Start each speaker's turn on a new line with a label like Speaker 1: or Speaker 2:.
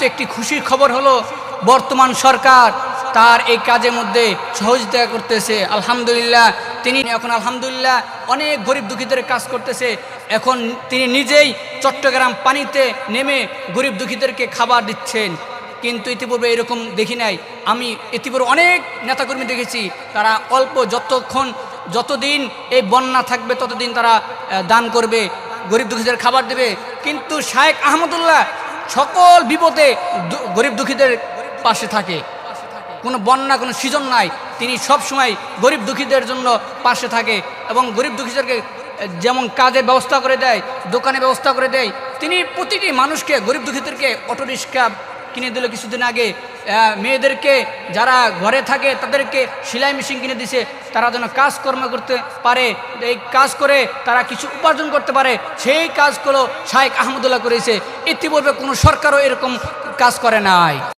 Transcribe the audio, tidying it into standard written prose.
Speaker 1: কিন্তু একটি খুশির খবর হলো বর্তমান সরকার তার এই কাজের মধ্যে সহযোগিতা করতেছে। আলহামদুলিল্লাহ, তিনি এখন আলহামদুলিল্লাহ অনেক গরিব দুঃখীদের কাজ করতেছে। এখন তিনি নিজেই চট্টগ্রাম পানিতে নেমে গরিব দুঃখীদেরকে খাবার দিচ্ছেন। কিন্তু ইতিপূর্বে এরকম দেখি নাই। আমি ইতিপূর্বে অনেক নেতাকর্মী দেখেছি, তারা অল্প যতদিন এই বন্যা থাকবে ততদিন তারা দান করবে, গরিব দুঃখীদের খাবার দেবে। কিন্তু শায়েখ আহমদুল্লাহ সকল বিপদে গরিব দুঃখীদের পাশে থাকে। কোনো বন্যা, কোনো সিজন নাই, তিনি সব সময় গরিব দুঃখীদের জন্য পাশে থাকে এবং গরিব দুঃখীদেরকে যেমন কাজের ব্যবস্থা করে দেয়, দোকানে ব্যবস্থা করে দেয়। তিনি প্রতিটি মানুষকে, গরিব দুঃখীদেরকে অটোরিক্সা কিনে দিল কিছুদিন আগে, মেয়েদেরকে যারা ঘরে থাকে তাদেরকে সেলাই মেশিন কিনে দিছে, তারা যেন কাজকর্ম করতে পারে, এই কাজ করে তারা কিছু উপার্জন করতে পারে। সেই কাজগুলো শায়েখ আহমদুল্লাহ করেছে। ইতিপূর্বে কোনো সরকারও এরকম কাজ করে নাই।